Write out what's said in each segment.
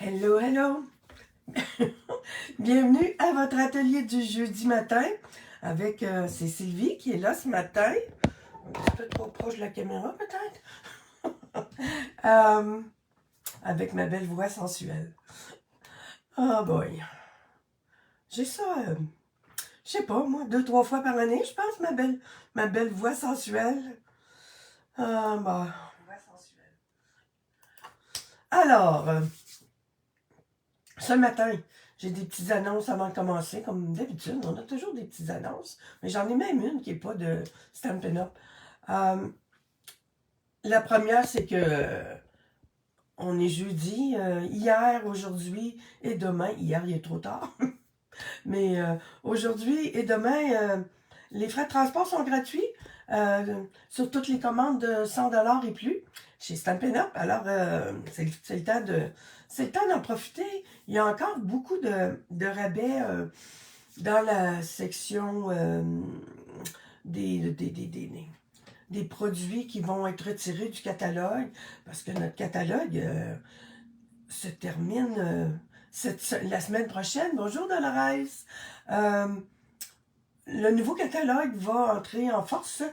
Hello, hello! Bienvenue à votre atelier du jeudi matin avec c'est Sylvie qui est là ce matin. Un petit peu trop proche de la caméra peut-être. Avec ma belle voix sensuelle. Oh boy! J'ai ça, je sais pas moi, 2, 3 fois par année, je pense, ma belle voix sensuelle. Bah, voix sensuelle. Alors, ce matin, j'ai des petites annonces avant de commencer, comme d'habitude. On a toujours des petites annonces, mais j'en ai même une qui n'est pas de Stampin' Up. La première, c'est que on est jeudi, hier, aujourd'hui et demain. Hier, il est trop tard. Mais aujourd'hui et demain, les frais de transport sont gratuits sur toutes les commandes de 100$ et plus chez Stampin' Up. Alors, c'est le temps de... C'est le temps d'en profiter. Il y a encore beaucoup de rabais dans la section des produits qui vont être retirés du catalogue, parce que notre catalogue se termine la semaine prochaine. Bonjour Dolores! Euh, le nouveau catalogue va entrer en force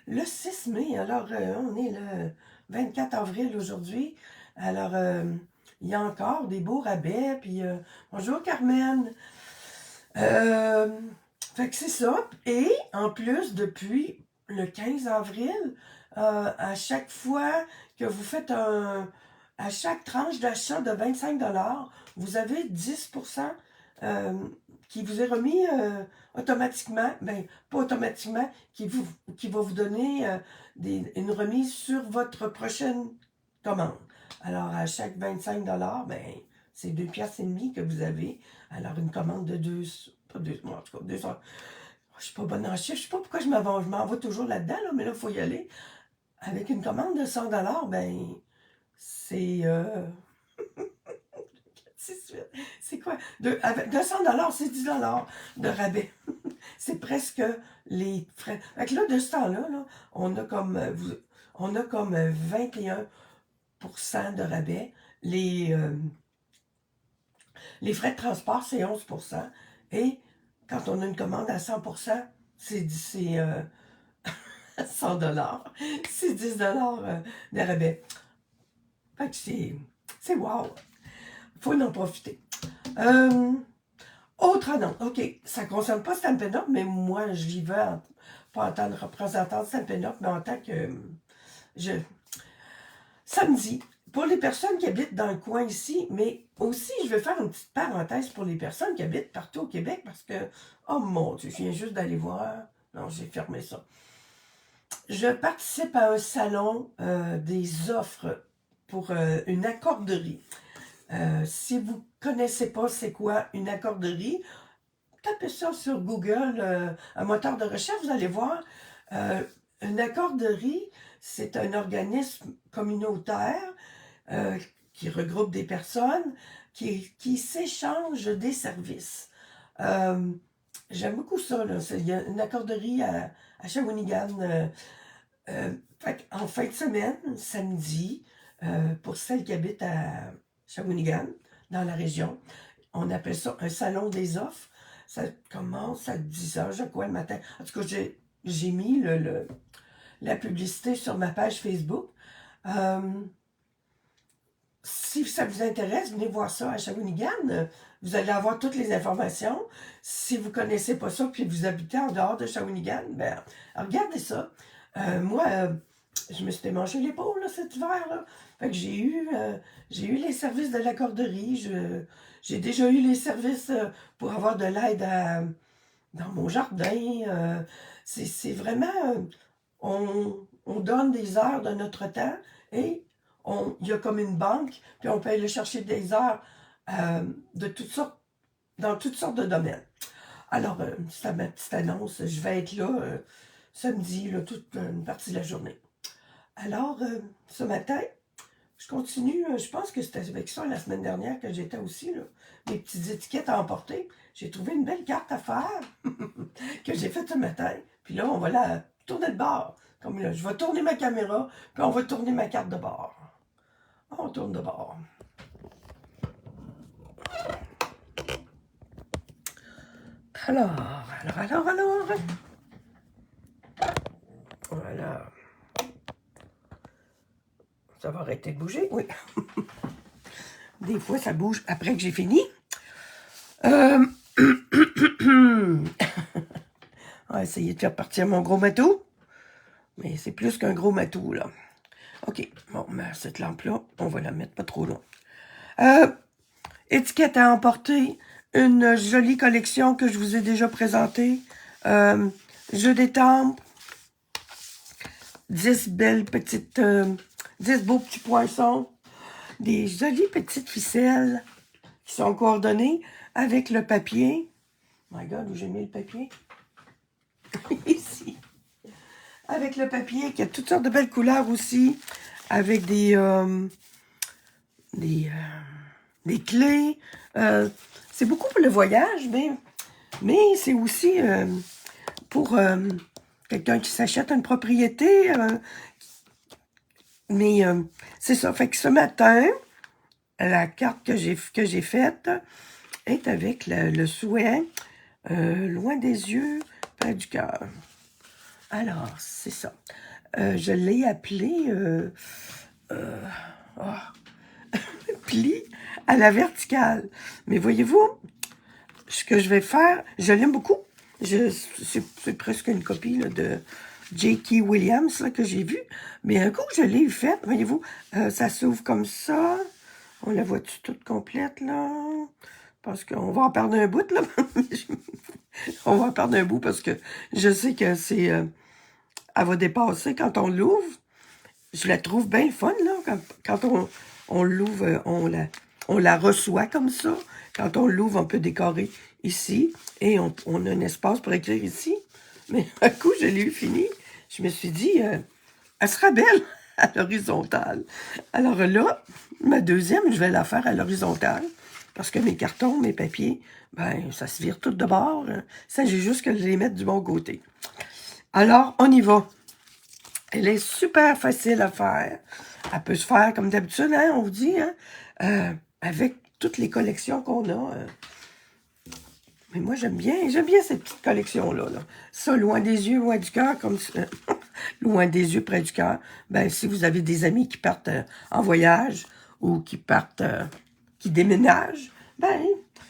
le 6 mai. Alors, on est le 24 avril aujourd'hui. Alors, il y a encore des beaux rabais. Puis, bonjour Carmen. Fait que c'est ça. Et en plus, depuis le 15 avril, à chaque fois que vous faites à chaque tranche d'achat de 25$, vous avez 10% qui vous est remis automatiquement, ben pas automatiquement, qui va vous donner une remise sur votre prochaine commande. Alors, à chaque 25$, ben, c'est 2,5$ que vous avez. Alors, une commande de pas deux, moi, en tout cas, 200. Je suis pas bonne en chiffre, je sais pas pourquoi je m'en vais toujours là-dedans, là, mais là, il faut y aller. Avec une commande de 100$, ben, c'est... c'est quoi? Avec 200$, c'est 10$ de rabais. C'est presque les frais. Fait que là, de ce temps-là, là, on a comme 21% de rabais. Les frais de transport, c'est 11%. Et quand on a une commande à 100%, c'est 100$. C'est 10$ de rabais. Fait que c'est wow. Faut en profiter. Autre annonce. OK, ça ne concerne pas Stampin' Up, mais moi, j'y vais pas en tant que représentant de Stampin' Up, mais en tant que... je, Samedi, pour les personnes qui habitent dans le coin ici, mais aussi, je vais faire une petite parenthèse pour les personnes qui habitent partout au Québec, parce que, oh mon Dieu, je viens juste d'aller voir. Non, j'ai fermé ça. Je participe à un salon des offres pour une accorderie. Si vous ne connaissez pas c'est quoi une accorderie, tapez ça sur Google, un moteur de recherche, vous allez voir. Une accorderie, c'est un organisme communautaire qui regroupe des personnes qui s'échangent des services. Euh, J'aime beaucoup ça. Là. Il y a une accorderie à Shawinigan. En fin de semaine, samedi, pour celles qui habitent à Shawinigan, dans la région, on appelle ça un salon des offres. Ça commence à 10h, je crois, le matin. En tout cas, j'ai mis la publicité sur ma page Facebook. Euh, Si ça vous intéresse, venez voir ça à Shawinigan. Vous allez avoir toutes les informations. Si vous ne connaissez pas ça, puis vous habitez en dehors de Shawinigan, ben, regardez ça. Moi, je me suis démangé l'épaule cet hiver. Fait que j'ai eu les services de l'accorderie. J'ai déjà eu les services pour avoir de l'aide dans mon jardin. C'est vraiment... on donne des heures de notre temps et il y a comme une banque, puis on peut aller chercher des heures de toutes sortes, dans toutes sortes de domaines. Alors, c'est ma petite annonce. Je vais être là samedi, là, toute une partie de la journée. Alors, ce matin, je continue. Je pense que c'était avec ça la semaine dernière que j'étais aussi, là. Mes petites étiquettes à emporter. J'ai trouvé une belle carte à faire que j'ai faite ce matin. Puis là, on va la tourner de bord. Comme là, je vais tourner ma caméra, puis on va tourner ma carte de bord. On tourne de bord. Alors. Voilà. Ça va arrêter de bouger, oui. Des fois, ça bouge après que j'ai fini. On va essayer de faire partir mon gros matou. Mais c'est plus qu'un gros matou, là. OK. Bon, mais cette lampe-là, on va la mettre pas trop loin. Étiquette à emporter. Une jolie collection que je vous ai déjà présentée. Jeux d'étampes. 10 belles petites... 10 beaux petits poinçons. Des jolies petites ficelles qui sont coordonnées avec le papier. My God, où j'ai mis le papier? Ici. Avec le papier qui a toutes sortes de belles couleurs aussi. Avec des clés. C'est beaucoup pour le voyage, mais c'est aussi pour quelqu'un qui s'achète une propriété. Mais c'est ça. Fait que ce matin, la carte que j'ai faite est avec le souhait loin des yeux, près du cœur. Alors, c'est ça. Je l'ai appelé pli à la verticale. Mais voyez-vous, ce que je vais faire, je l'aime beaucoup. C'est presque une copie là, de J.K. Williams là, que j'ai vu. Mais un coup, je l'ai faite, voyez-vous, ça s'ouvre comme ça. On la voit-tu toute complète, là? Parce qu'on va en perdre un bout, là. On va en perdre un bout parce que je sais que c'est... elle va dépasser quand on l'ouvre. Je la trouve bien fun, là. Quand on l'ouvre, on la reçoit comme ça. Quand on l'ouvre, on peut décorer ici. Et on a un espace pour écrire ici. Mais un coup, je l'ai eu fini. Je me suis dit, elle sera belle à l'horizontale. Alors là, ma deuxième, je vais la faire à l'horizontale. Parce que mes cartons, mes papiers, ben, ça se vire tout de bord. Ça, j'ai juste que les mettre du bon côté. Alors, on y va. Elle est super facile à faire. Elle peut se faire comme d'habitude, hein, on vous dit, hein, avec toutes les collections qu'on a. Mais moi, j'aime bien cette petite collection-là. Là. Ça, loin des yeux, loin du cœur, comme ça. Loin des yeux, près du cœur. Ben, si vous avez des amis qui partent en voyage ou qui partent, qui déménagent, ben,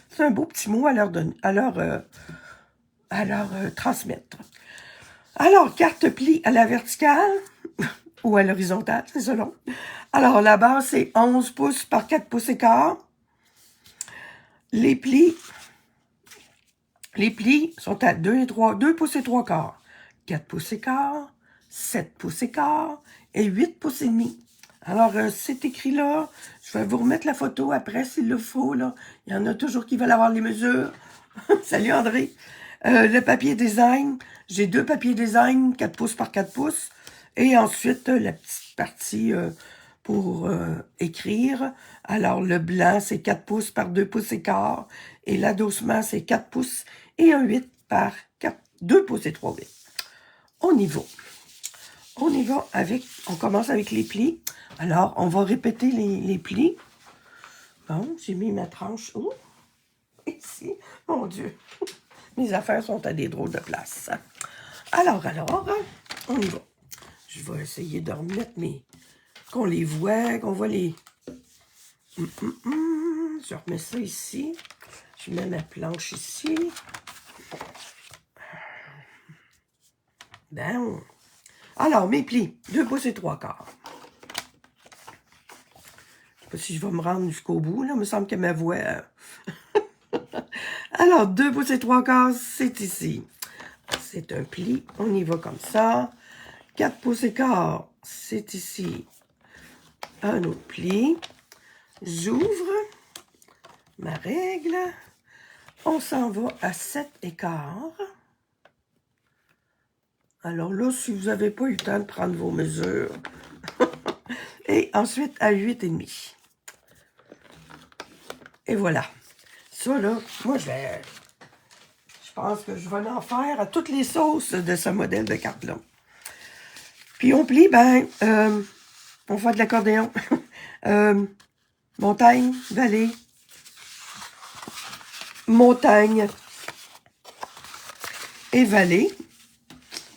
c'est un beau petit mot à leur transmettre. Alors, carte pli à la verticale ou à l'horizontale, c'est selon. Alors, la base, c'est 11 pouces par 4 pouces et quart. Les plis sont à 2 pouces et 3 quarts. 4 pouces et quart, 7 pouces et quart et 8 pouces et demi. Alors, c'est écrit là. Je vais vous remettre la photo après s'il le faut. Là. Il y en a toujours qui veulent avoir les mesures. Salut André. Le papier design. J'ai 2 papiers design, 4 pouces par 4 pouces. Et ensuite, la petite partie pour écrire. Alors, le blanc, c'est 4 pouces par 2 pouces et quart. Et l'adossement, c'est 4 pouces et un 8 par 2 pouces et 3 8. On y va. On y va avec... On commence avec les plis. Alors, on va répéter les plis. Bon, j'ai mis ma tranche. Oh, ici. Mon Dieu. Mes affaires sont à des drôles de place. Alors, on y va. Je vais essayer de remettre qu'on les voit, qu'on voit les... Je remets ça ici. Je mets ma planche ici. Ben, alors, mes plis. 2 pouces et 3 quarts. Je sais pas si je vais me rendre jusqu'au bout, là. Il me semble que ma voix... Alors, 2 pouces et 3 quarts, c'est ici. C'est un pli. On y va comme ça. 4 pouces et quart, c'est ici. Un autre pli. J'ouvre ma règle. On s'en va à 7 et quart. Alors là, si vous n'avez pas eu le temps de prendre vos mesures. Et ensuite à 8 et demi. Et voilà. Ça, là, moi, je pense que je vais en faire à toutes les sauces de ce modèle de carte-là. Puis on plie, ben, on fait de l'accordéon. Montagne, vallée, montagne, évalé,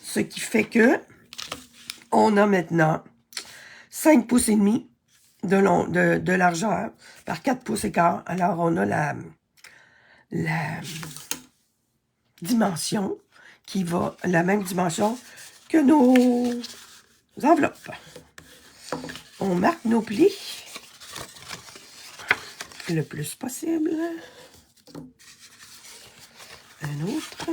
ce qui fait que on a maintenant 5 pouces et demi de largeur par 4 pouces et quart. Alors, on a la dimension qui va, la même dimension que nos enveloppes. On marque nos plis le plus possible. Un autre.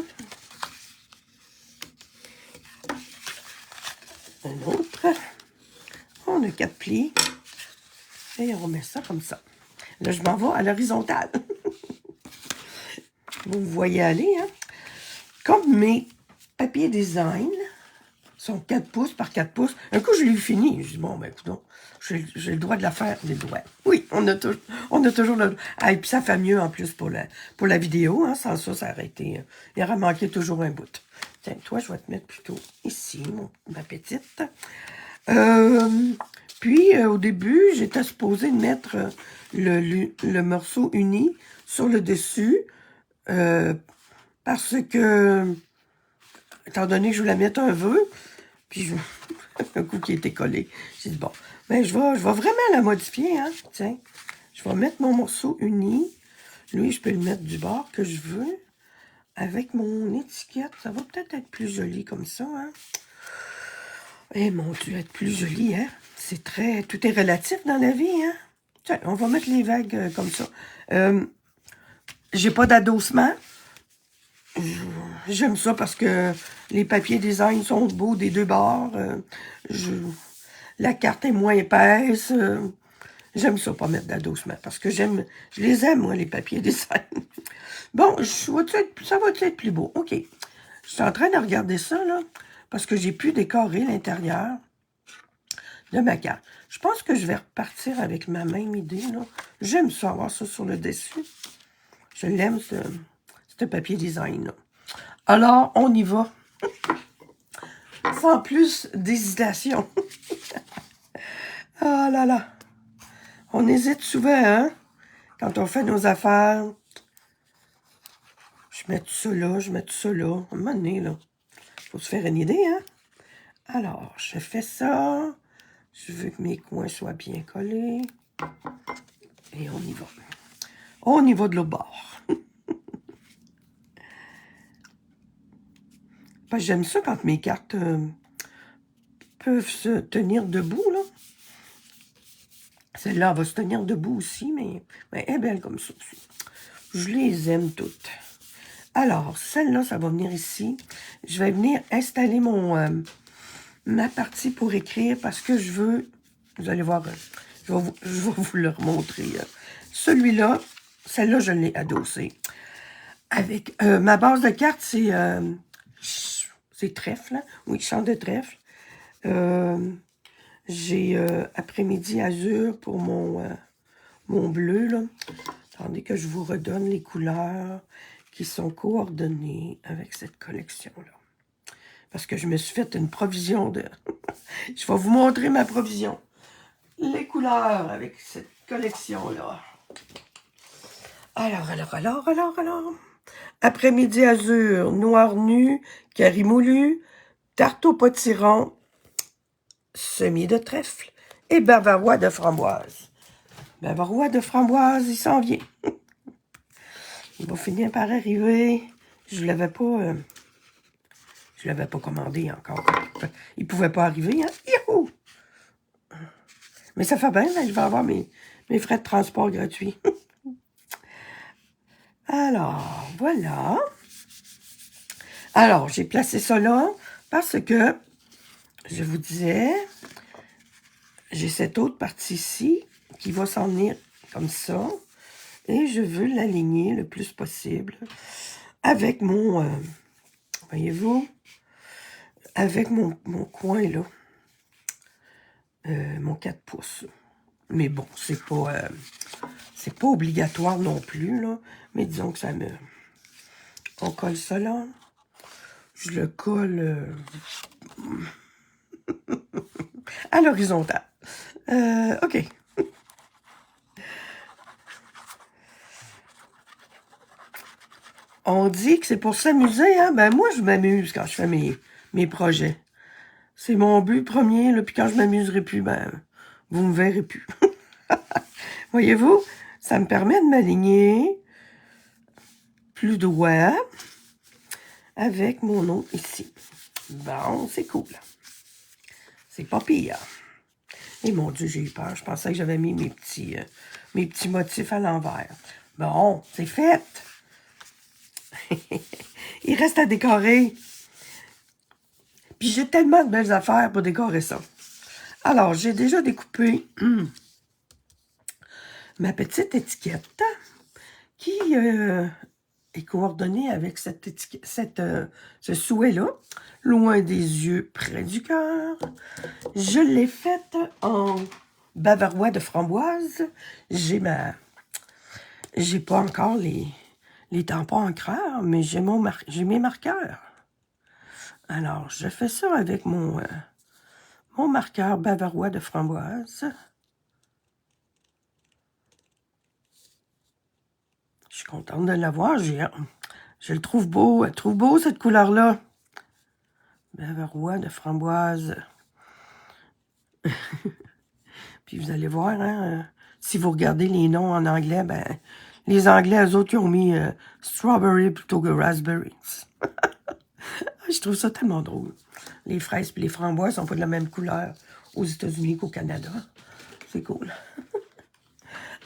Un autre. On a 4 plis. Et on remet ça comme ça. Là, je m'en vais à l'horizontale. Vous voyez aller, hein? Comme mes papiers design sont 4 pouces par 4 pouces, un coup, je l'ai fini. Je dis, bon, ben, écoute, j'ai le droit de la faire, les doigts. Oui, on a toujours le... Ah, et puis ça fait mieux, en plus, pour la vidéo, hein. Sans ça, ça aurait été... il aurait manqué toujours un bout. Tiens, toi, je vais te mettre plutôt ici, ma petite. Puis, au début, j'étais supposée de mettre le morceau uni sur le dessus, parce que, étant donné que je voulais mettre un vœu, puis un coup qui était collé, j'ai dit, bon, ben, je vais vraiment la modifier, hein, tiens. Je vais mettre mon morceau uni. Lui, je peux le mettre du bord que je veux. Avec mon étiquette, ça va peut-être être plus joli comme ça, hein. Eh, mon Dieu, être plus joli, hein. C'est très... Tout est relatif dans la vie, hein. Tiens, on va mettre les vagues comme ça. J'ai pas d'adossement. J'aime ça parce que les papiers design sont beaux des deux bords. La carte est moins épaisse. J'aime ça pas mettre d'adossement parce que je les aime, moi, les papiers design. Bon, ça va être plus beau. OK. Je suis en train de regarder ça, là, parce que j'ai pu décorer l'intérieur de ma carte. Je pense que je vais repartir avec ma même idée, là. J'aime ça, avoir ça sur le dessus. Je l'aime, ce papier design, là. Alors, on y va. Sans plus d'hésitation. Ah là là. On hésite souvent, hein? Quand on fait nos affaires. Je mets tout ça là, je mets tout ça là. À un moment donné, là. Faut se faire une idée, hein? Alors, je fais ça. Je veux que mes coins soient bien collés. Et on y va. On y va de l'autre bord. J'aime ça quand mes cartes peuvent se tenir debout, là. Celle-là va se tenir debout aussi, mais elle est belle comme ça aussi. Je les aime toutes. Alors, celle-là, ça va venir ici. Je vais venir installer ma partie pour écrire parce que je veux... Vous allez voir, je vais vous le remontrer. Celui-là, celle-là, je l'ai adossé. Avec ma base de carte, c'est trèfle. Hein? Oui, champ de trèfle. J'ai après-midi azur pour mon bleu. Là. Attendez que je vous redonne les couleurs qui sont coordonnées avec cette collection-là. Parce que je me suis fait une provision de... Je vais vous montrer ma provision. Les couleurs avec cette collection-là. Alors. Après-midi azur, noir nu, carré moulu, tarte au potiron, semis de trèfle et bavarois de framboise. Bavarois de framboise, il s'en vient. Il va finir par arriver. Je l'avais pas commandé encore. Il pouvait pas arriver, hein? Youhou! Mais ça fait bien, là, je vais avoir mes frais de transport gratuits. Alors, voilà. Alors, j'ai placé ça là parce que, je vous disais, j'ai cette autre partie ici qui va s'en venir comme ça. Et je veux l'aligner le plus possible avec mon, voyez-vous, avec mon coin là, mon 4 pouces. Mais bon, c'est pas obligatoire non plus, là. Mais disons que ça me... On colle ça là. Je le colle à l'horizontale. OK. On dit que c'est pour s'amuser, hein? Ben, moi, je m'amuse quand je fais mes projets. C'est mon but premier, là, puis quand je m'amuserai plus, ben, vous me verrez plus. Voyez-vous, ça me permet de m'aligner plus droit avec mon nom ici. Bon, c'est cool. C'est pas pire. Et mon Dieu, j'ai eu peur. Je pensais que j'avais mis mes petits motifs à l'envers. Bon, c'est fait. Il reste à décorer. Puis j'ai tellement de belles affaires pour décorer ça. Alors, j'ai déjà découpé ma petite étiquette qui est coordonnée avec ce souhait-là. Loin des yeux, près du cœur. Je l'ai faite en bavarois de framboise. J'ai pas encore les tampons encreurs, mais j'ai mes marqueurs. Alors, je fais ça avec mon marqueur bavarois de framboise. Je suis contente de l'avoir. Je le trouve beau. Elle trouve beau, cette couleur-là. Bavarois de framboise. Puis vous allez voir, hein, si vous regardez les noms en anglais, ben, les Anglais, eux autres, ils ont mis strawberry plutôt que raspberry. Je trouve ça tellement drôle. Les fraises et les framboises sont pas de la même couleur aux États-Unis qu'au Canada. C'est cool.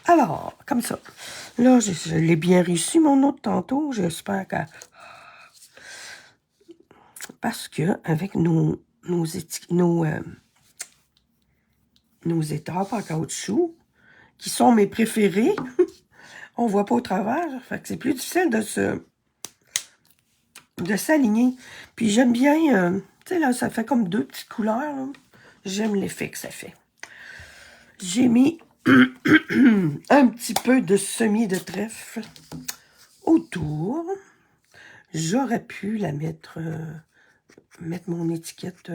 Alors, comme ça. Là, je l'ai bien réussi, mon autre tantôt. J'espère que... Parce que avec nos étampes en caoutchouc, qui sont mes préférés, on voit pas au travers. Fait que c'est plus difficile de s'aligner. Puis j'aime bien... tu sais, là, ça fait comme deux petites couleurs. J'aime l'effet que ça fait. J'ai mis un petit peu de semis de trèfle autour. J'aurais pu la mettre mon étiquette.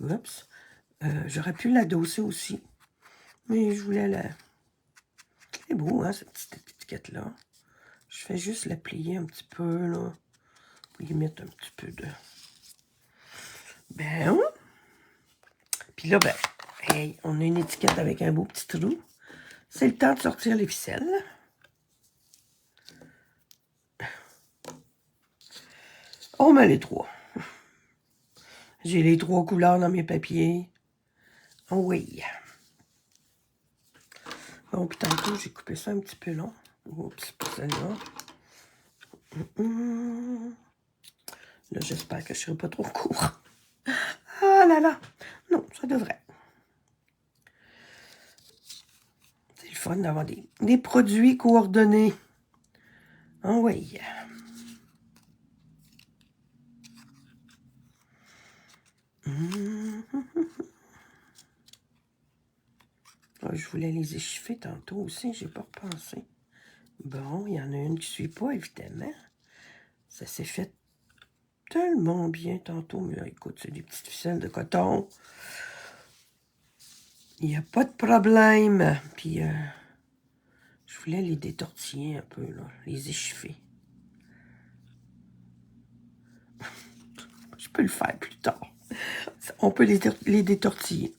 Oups. J'aurais pu l'adosser aussi. Mais je voulais la... C'est beau, hein, cette petite étiquette-là. Je fais juste la plier un petit peu, là. Pour y mettre un petit peu de... Ben, puis là, ben, hey, on a une étiquette avec un beau petit trou. C'est le temps de sortir les ficelles. On met les trois. J'ai les trois couleurs dans mes papiers. Oh oui. Bon, puis tantôt, j'ai coupé ça un petit peu long. Oups, pas celle-là. Là, j'espère que je ne serai pas trop court. Ah là là. Non, ça devrait. C'est le fun d'avoir des produits coordonnés. Oh oui. Je voulais les échiffer tantôt aussi, j'ai pas repensé. Bon, il y en a une qui ne suit pas, évidemment. Ça s'est fait tellement bien tantôt. Mais là, écoute, c'est des petites ficelles de coton. Il n'y a pas de problème. Puis, je voulais les détortiller un peu, là, les échiffer. Je peux le faire plus tard. On peut les détortiller.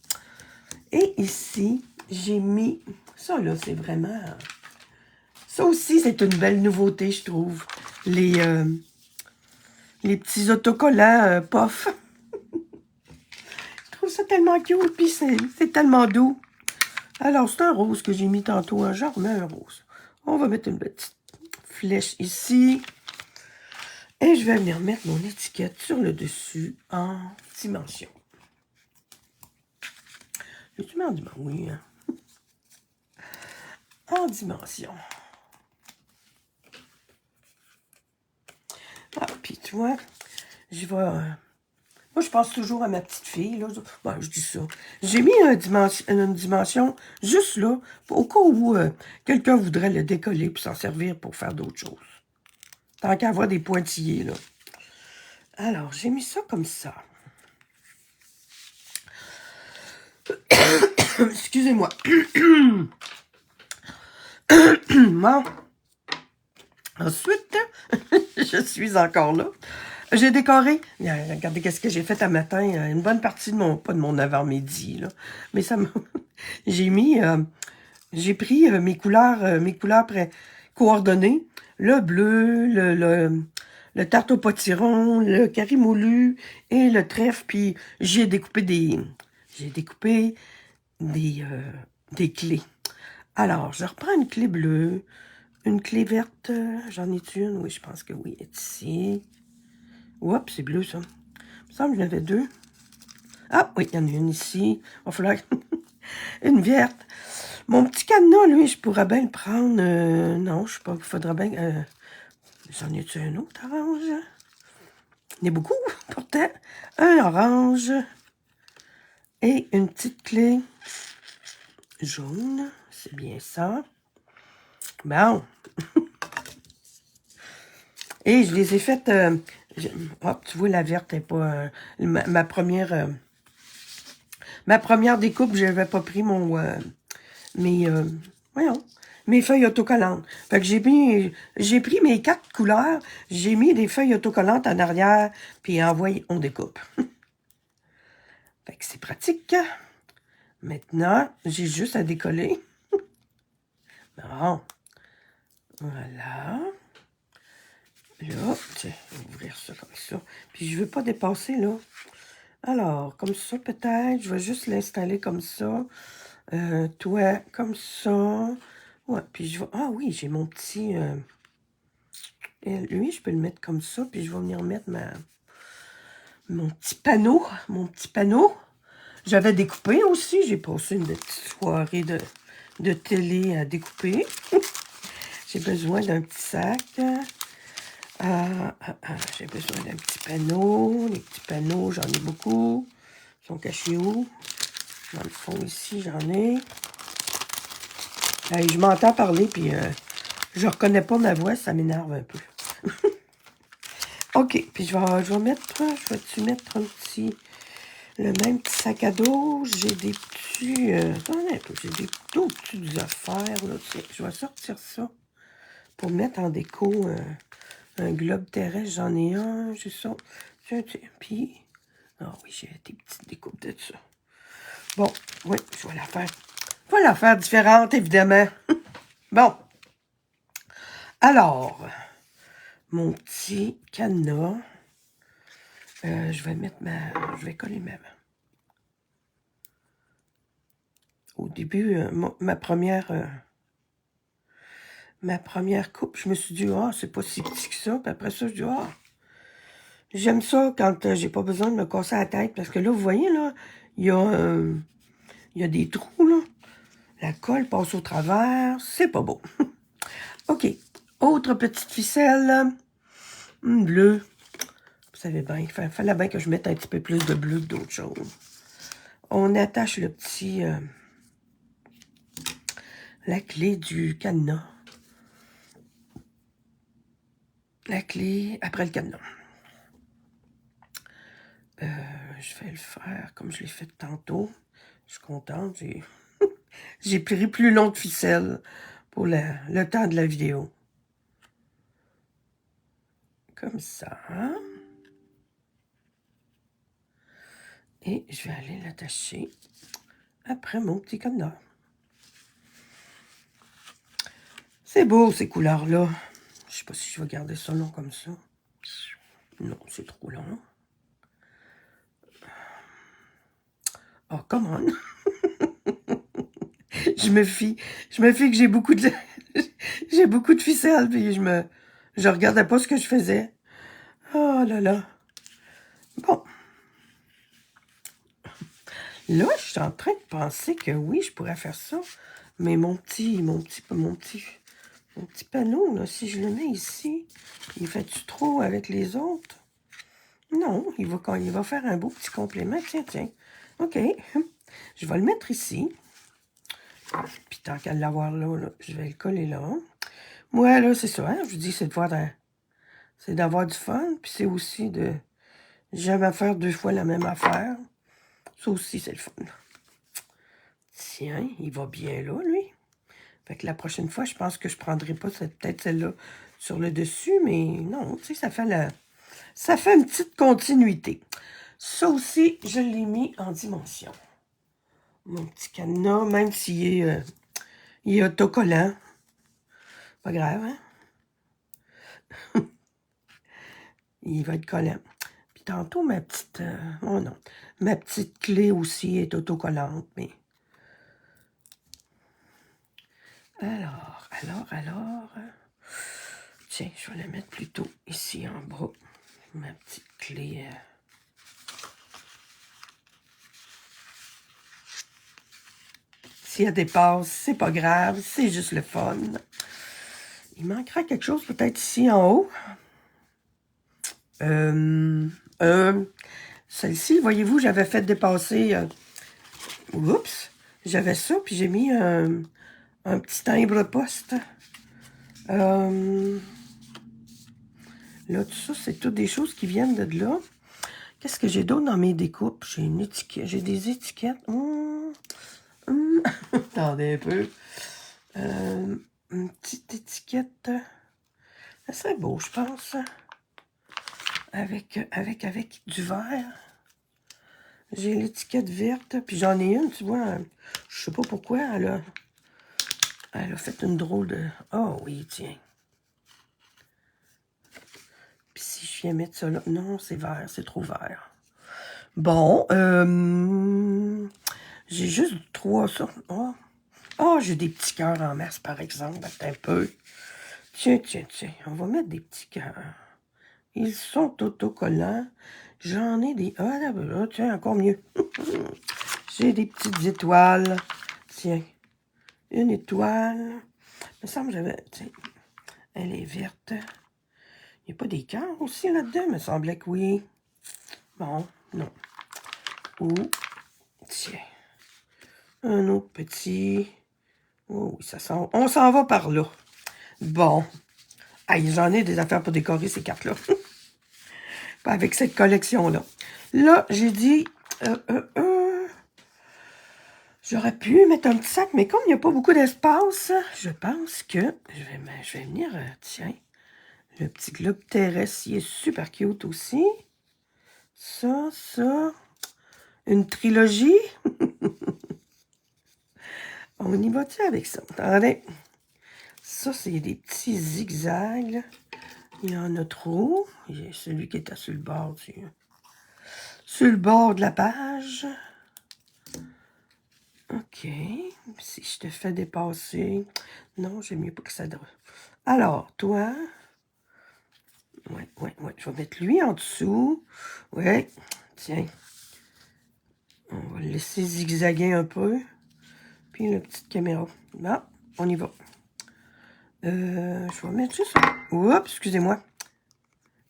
Et ici, j'ai mis... Ça, là, c'est vraiment... Ça aussi, c'est une belle nouveauté, je trouve. Les petits autocollants puff. Je trouve ça tellement cute, puis c'est tellement doux. Alors, c'est un rose que j'ai mis tantôt. Hein. J'en remets un rose. On va mettre une petite flèche ici. Et je vais venir mettre mon étiquette sur le dessus en dimension. J'ai-tu mis en dimension? Oui. Hein? En dimension. Ah, puis tu vois, je vais... moi, je pense toujours à ma petite fille. Là. Ben, je dis ça. J'ai mis une dimension juste là, au cas où quelqu'un voudrait le décoller puis s'en servir pour faire d'autres choses. Tant qu'à avoir des pointillés, là. Alors, j'ai mis ça comme ça. Excusez-moi. Bon. Ensuite, je suis encore là. J'ai décoré. Regardez qu'est-ce que j'ai fait un matin. Une bonne partie de mon, pas de mon avant-midi, là. Mais ça m'a... J'ai mis... j'ai pris mes couleurs coordonnées. Le bleu, le tarte au potiron, le curry moulu et le trèfle. Puis j'ai découpé des clés. Alors, je reprends une clé bleue, une clé verte. J'en ai-tu une? Oui, je pense que oui. Elle est ici. Oups, c'est bleu, ça. Il me semble que j'en avais deux. Ah, oui, il y en a une ici. Il va falloir une verte. Mon petit cadenas, lui, je pourrais bien le prendre. Non, je sais pas. Il faudrait bien... j'en ai-tu un autre orange? Il y en a beaucoup, pourtant. Un orange. Et une petite clé jaune. C'est bien ça. Bon. Et je les ai faites... hop, tu vois, la verte n'est pas... ma première découpe, je n'avais pas pris mon... voyons, mes feuilles autocollantes. Fait que j'ai pris mes 4 couleurs, j'ai mis des feuilles autocollantes en arrière, puis envoyé, on découpe. Fait que c'est pratique. Maintenant, j'ai juste à décoller. Bon. Voilà. Là, tiens, je vais ouvrir ça comme ça. Puis je ne veux pas dépasser, là. Alors, comme ça, peut-être, je vais juste l'installer comme ça. Toi, comme ça. Ouais, puis je vais... Ah oui, j'ai mon petit... lui, je peux le mettre comme ça, puis je vais venir mettre mon petit panneau. Mon petit panneau. J'avais découpé aussi. J'ai passé une petite soirée de télé à découper. J'ai besoin d'un petit sac. J'ai besoin d'un petit panneau. Les petits panneaux, j'en ai beaucoup. Ils sont cachés où? Dans le fond, ici, j'en ai. Je m'entends parler, puis je reconnais pas ma voix, ça m'énerve un peu. OK, puis je vais mettre un petit... Le même petit sac à dos. J'ai des petits... attendez un peu, j'ai des d'autres petites affaires, là. Tiens, je vais sortir ça pour mettre en déco un globe terrestre. J'en ai un, j'ai ça. Tiens, puis... Ah oui, j'ai des petites découpes de ça. Bon, oui, je vais la faire. Je vais la faire différente, évidemment. Bon. Alors, mon petit cadenas. Je vais mettre je vais coller ma... Au début, ma première coupe, je me suis dit, ah, c'est pas si petit que ça. Puis après ça, je dis, ah, j'aime ça quand j'ai pas besoin de me casser la tête. Parce que là, vous voyez, là, il y a des trous, là. La colle passe au travers. C'est pas beau. OK. Autre petite ficelle. Bleu. Vous savez bien, il fallait bien que je mette un petit peu plus de bleu que d'autres choses. On attache le petit... la clé du cadenas. La clé après le cadenas. Je vais le faire comme je l'ai fait tantôt. Je suis contente. J'ai pris plus long de ficelle pour le temps de la vidéo. Comme ça. Et je vais aller l'attacher après mon petit cadenas. C'est beau, ces couleurs-là. Je sais pas si je vais garder ça long comme ça. Non, c'est trop long. Oh, come on! je me fie que j'ai beaucoup de... j'ai beaucoup de ficelles, puis je regardais pas ce que je faisais. Oh là là. Bon. Là, je suis en train de penser que oui, je pourrais faire ça. Mais mon petit panneau, là, si je le mets ici, il fait-tu trop avec les autres? Non, il va faire un beau petit complément. Tiens, tiens. OK. Je vais le mettre ici. Puis tant qu'à l'avoir là, je vais le coller là. Moi, là, c'est ça. Hein? Je vous dis, c'est d'avoir du fun. Puis c'est aussi de jamais faire 2 fois la même affaire. Ça aussi, c'est le fun. Tiens, il va bien là, lui. Fait que la prochaine fois, je pense que je prendrai pas peut-être celle-là sur le dessus, mais non, tu sais, ça fait une petite continuité. Ça aussi, je l'ai mis en dimension. Mon petit cadenas, même s'il est, il est autocollant. Pas grave, hein? Il va être collant. Puis tantôt, ma petite... oh non. Ma petite clé aussi est autocollante, mais... Alors... Tiens, je vais la mettre plutôt ici en bas. Ma petite clé... Si elle dépasse, c'est pas grave, c'est juste le fun. Il manquera quelque chose peut-être ici en haut. Celle-ci, voyez-vous, j'avais fait dépasser... oups! J'avais ça, puis j'ai mis un petit timbre-poste. Là, tout ça, c'est toutes des choses qui viennent de là. Qu'est-ce que j'ai d'autre dans mes découpes? J'ai une étiquette, j'ai des étiquettes. Attendez un peu. Une petite étiquette. Ça serait beau, je pense. Avec du vert. J'ai l'étiquette verte, puis j'en ai une, tu vois. Je sais pas pourquoi, elle a fait une drôle de... Oh oui, tiens. Puis si je viens mettre ça là... Non, c'est vert, c'est trop vert. Bon, j'ai juste 3 ça. Oh, j'ai des petits cœurs en masse, par exemple. Attends un peu. Tiens. On va mettre des petits cœurs. Ils sont autocollants. J'en ai des... Ah, là, tiens, encore mieux. J'ai des petites étoiles. Tiens. Une étoile. Il me semble que j'avais... Tiens. Elle est verte. Il n'y a pas des cœurs aussi là-dedans? Il me semblait que oui. Bon, non. Ou... Tiens. Un autre petit... Oh, ça sent... On s'en va par là. Bon. Aïe, j'en ai des affaires pour décorer ces cartes-là. Pas avec cette collection-là. Là, j'ai dit... j'aurais pu mettre un petit sac, mais comme il n'y a pas beaucoup d'espace, je pense que je vais venir... tiens, le petit globe terrestre, il est super cute aussi. Ça... Une trilogie. On y va-tu avec ça? Attendez. Ça, c'est des petits zigzags. Il y en a trop. Il y a celui qui est sur le bord sur le bord de la page. OK. Si je te fais dépasser... Non, j'aime mieux pas que ça... Alors, toi... Ouais. Je vais mettre lui en dessous. Ouais. Tiens. On va le laisser zigzaguer un peu. Puis la petite caméra. Bon, on y va. Je vais mettre juste... Oups, excusez-moi.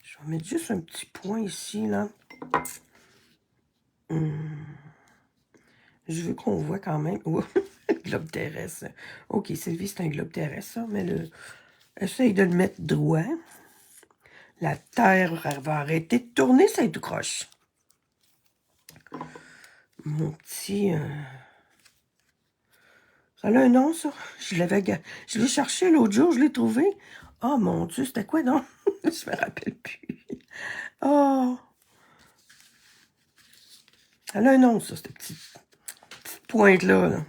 Je vais mettre juste un petit point ici, là. Je veux qu'on voit quand même... Oh, globe terrestre. OK, Sylvie, c'est un globe terrestre, ça. Mais essaye de le mettre droit. La Terre elle va arrêter de tourner, ça est tout croche. Mon petit... Ça a un nom, ça? Je l'ai cherché l'autre jour, je l'ai trouvé. Oh, mon Dieu, c'était quoi, non? Je me rappelle plus. Oh! Ça a un nom, ça, cette petite pointe-là. Là.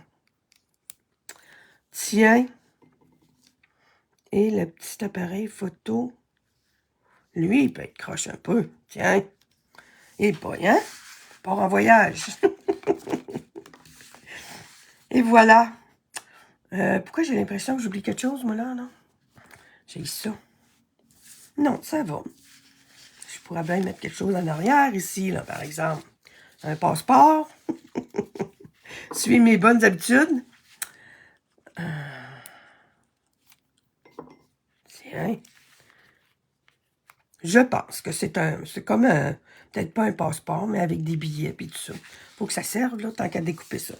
Tiens. Et le petit appareil photo. Lui, il peut être croche un peu. Tiens. Et pas, hein? Part en voyage. Et voilà. Pourquoi j'ai l'impression que j'oublie quelque chose, moi, là, non? J'ai ça. Non, ça va. Je pourrais bien mettre quelque chose en arrière, ici, là, par exemple. Un passeport. Suis mes bonnes habitudes. Tiens. Je pense que c'est comme un... Peut-être pas un passeport, mais avec des billets et tout ça. Faut que ça serve, là, tant qu'à découper ça.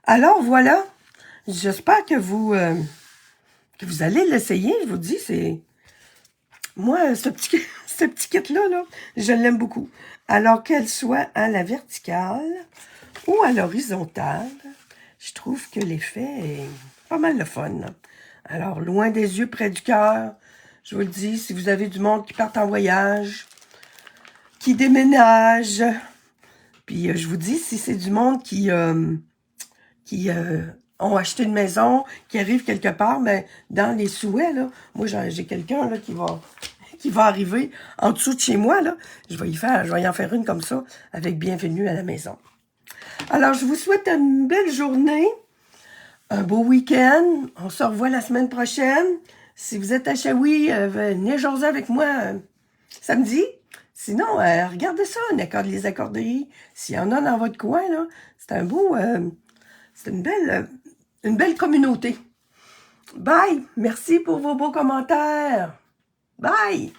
Alors, voilà. J'espère que vous allez l'essayer. Je vous dis, c'est... Moi, ce petit kit-là, là, je l'aime beaucoup. Alors, qu'elle soit à la verticale ou à l'horizontale, je trouve que l'effet est... pas mal le fun, là. Alors, loin des yeux, près du cœur, je vous le dis, si vous avez du monde qui part en voyage, qui déménage, puis je vous dis, si c'est du monde qui ont acheté une maison, qui arrive quelque part, mais dans les souhaits, là, moi j'ai quelqu'un là qui va arriver en dessous de chez moi, là, je vais y en faire une comme ça, avec bienvenue à la maison. Alors, je vous souhaite une belle journée, un beau week-end, on se revoit la semaine prochaine. Si vous êtes à Shawi, venez jaser avec moi samedi. Sinon, regardez ça, les accordéons. S'il y en a dans votre coin, là, c'est un beau... c'est une belle communauté. Bye! Merci pour vos beaux commentaires. Bye!